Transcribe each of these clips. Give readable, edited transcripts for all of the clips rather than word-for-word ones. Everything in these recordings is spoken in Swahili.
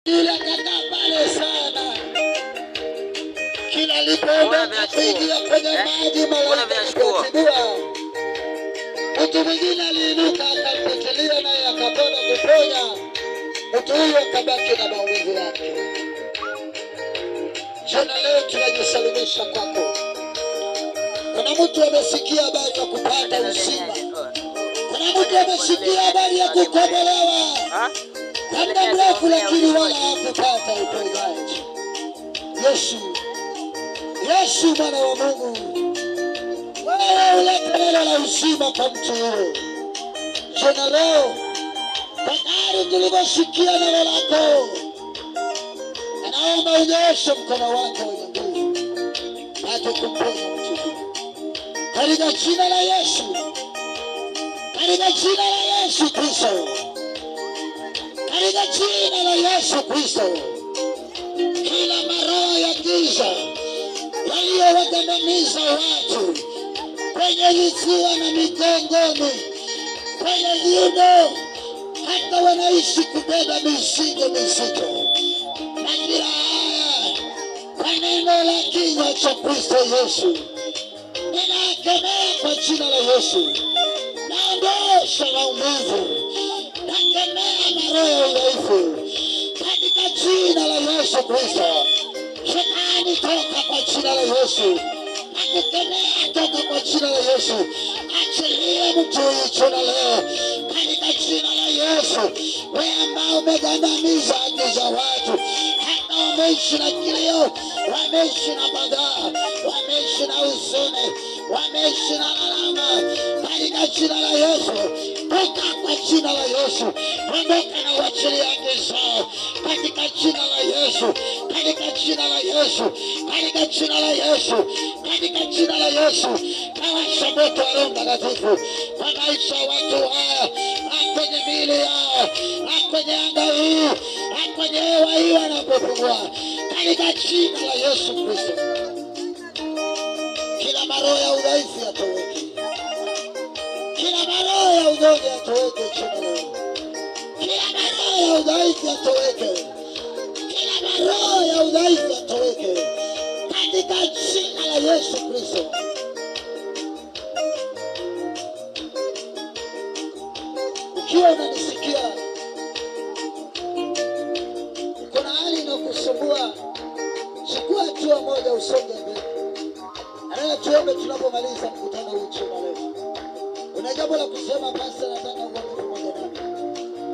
Yule kakaa pale sana. Kila alipoondoka kuingia kwenye maji malaika akatibua. Mtu mwingine aliinuka akampotelea naye akapona kuponya. Mtu huyo akabaki na maumivu yake. Jana leo tunajisalimisha kwako. Kuna mtu amesikia habari ya kupata uzima. Kuna mtu amesikia habari ya kukombolewa. Kwa muda mrefu lakini wala hakupata uponyaji. Yesu Mwana wa Mungu, wewe ulete neno la uzima kwa mtu huyo. Jana leo kadri tulivyosikia neno lako, naomba unyooshe mkono wako wenye nguvu hata kumponya mtu huyo. Katika jina la Yesu, katika jina la Yesu Kristo, katika jina la Yesu Kristo, kila maroho ya giza yaliyowagandamiza watu kwenye visiwa na migongoni, kwenye viuno, hata wanaishi kubeba mizigo mizito, majira haya kwa neno la kinywa cha Kristo Yesu ninakemea kwa jina la Yesu. Naondosha maumivu, nakemea maroho ya udhaifu katika jina la Yesu Kristo. Shetani toka kwa jina la Yesu, nakukemea toka kwa jina la Yesu. Achilia mtu huyu jana leo katika jina la Yesu. Wewe ambao umegandamiza haki za watu, hata wameishi na kilio, wameishi na badaa, wameishi na huzuni, wameishi na lalama, katika jina la Yesu, toka kwa jina la Yesu, ondoka na uachilie haki zao katika jina la Yesu, katika jina la Yesu, katika jina la Yesu, katika jina la Yesu. Kawasha moto wa Roho Mtakatifu kwa maisha ya watu haya, kwenye miili yao, kwenye anga hii, kwenye hewa hii wanapopumua, katika jina la Yesu Kristo. Kila maroho ya udhaifu yatoweke, kila maroho ya unyonge yatoweke jina leo, kila maroho ya udhaifu yatoweke, kila maroho ya udhaifu yatoweke katika jina la Yesu Kristo. Ukiwa unanisikia, kuna hali inakusumbua, chukua hatua moja usonge mbele. Haya, tuombe tunapomaliza mkutano huu jioni leo. Una jambo la kusema basi, nataka uombe pamoja nami.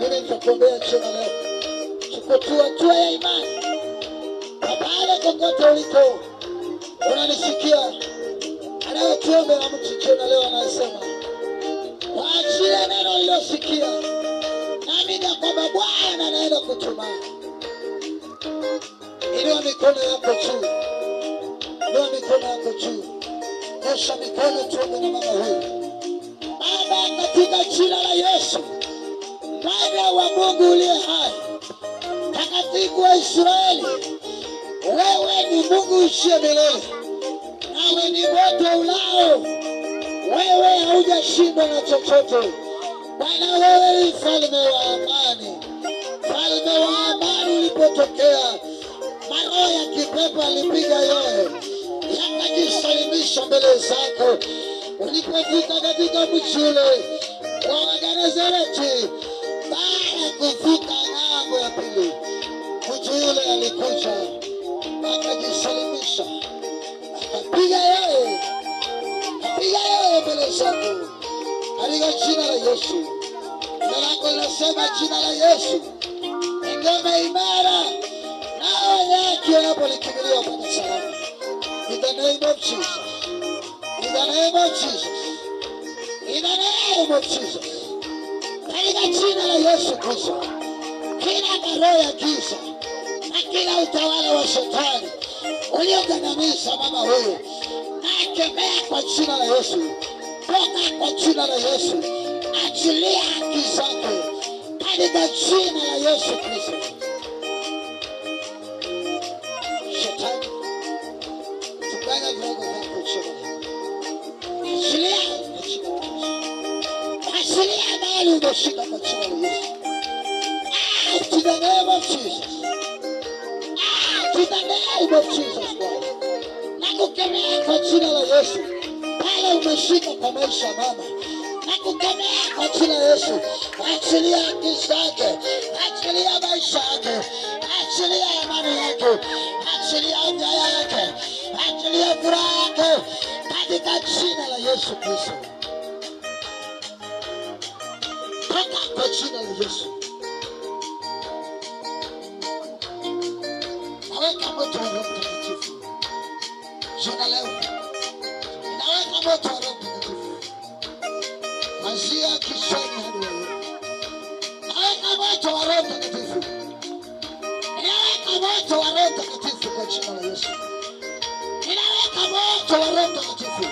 Mimi nitakuombea jioni leo. Chukua hatua ya imani. Pale kokote uliko unanisikia, haya tuombe na mtu jioni leo anasema, kwa ajili ya neno ulilosikia, naamini kwamba Bwana anaenda kutuma. Inua mikono yako juu. Inua mikono yako juu. Nyosha mikono tuombe na mama huyu. Baba, katika jina la Yesu, Mwana wa Mungu uliye hai, Mtakatifu wa Israeli, wewe ni Mungu usiye milele. Nawe ni moto ulao. Wewe haujashindwa na chochote. Bwana, wewe ni mfalme wa amani. Mfalme wa amani ulipotokea, maroho ya kipepo alipiga yoye, yakajisalimisha mbele zako. Ulipofika katika mji ule wa Genezareti, baada ya kufika ng'ambo ya pili, mji ule alikuja, akajisalimisha, akapiga yoye mbele zako katika jina la Yesu. Jina lako linasema, jina la Yesu ni ngome imara, nao wenye haki wanapolikimbilia wapata salama. In the name of Jesus. In the name of Jesus. In the name of Jesus. Katika jina la Yesu Kristo, kila roho ya giza na kila utawala wa shetani uliogandamiza mama huyu, nakemea kwa jina la Yesu. Toka kwa jina la Yesu, achilia haki zake katika jina la Yesu Kristo. Shetani, tupanga viwango vyako chini. Achilia kwa jina la Yesu. Achilia mahali umeshika kwa jina la Yesu. In the name of Jesus. name of Jesus Christ. Nakukemea kwa jina la Yesu. Pale umeshika kwa maisha mama, nakukemea kwa jina la Yesu. Achilia haki zake, achilia maisha yake, achilia amani yake, achilia afya yake, achilia furaha yake katika jina la Yesu Kristo. Toka kwa jina la Yesu. Naweka moto wa Roho Mtakatifu. Jina leo naweka moto wa Roho Mtakatifu kuanzia kichwani hadi leo. Naweka moto wa Roho Mtakatifu. Naweka moto wa Roho Mtakatifu kwa jina la Yesu. Ninaweka moto wa Roho Mtakatifu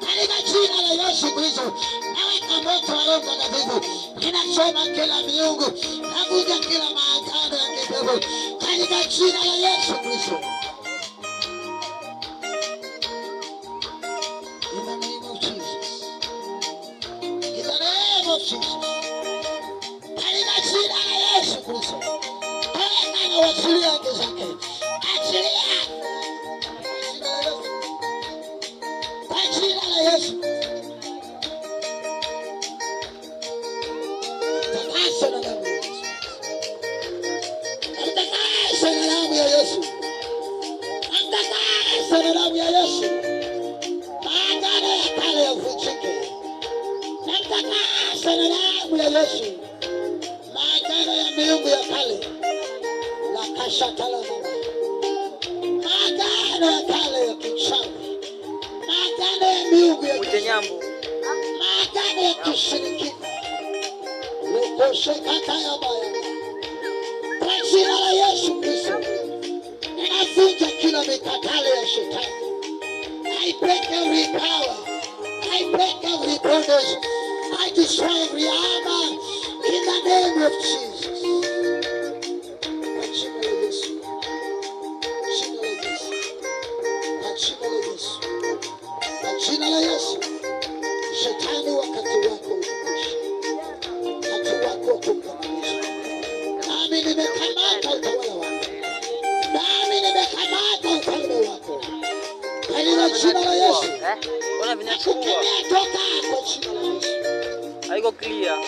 katika jina la Yesu Kristo. Naweka moto wa Roho Mtakatifu. Ninachoma kila miungu, navunja kila maagano ya kipepo katika jina la Yesu Kristo. In the name of Jesus. In the name of Jesus. Katika jina la Yesu Kristo. Toka na wachilia haki zake. Achilia. Kwa jina la Yesu. Takasa na damu ya Yesu. Takasa na damu ya Yesu. Takasa na damu ya Yesu. Maagano ya kale yavunjike. Takasa na damu ya Yesu. Maagano ya miungu ya kale. La kashatala mama. Maagano ya kale ya kichawi. Maagano ya miungu ya kinyambo. Maagano ya kishirikina. Lokoshe kata ya baya. Kwa jina la Yesu Kristo. Ninavunja kila mikatale ya shetani. I break every power. I break every bondage. I destroy every armor in the name of Jesus. Kwa jina la Yesu. Jina la Yesu. Kwa jina la Yesu. Kwa jina la Yesu. Shetani, wakati wako umekwisha. Wakati wako kumkamilisha. Nami nimekamata utawala wako. Nami nimekamata ufalme wako. Katika jina la Yesu. Nakukemea toka kwa jina la Yesu. Haiko clear.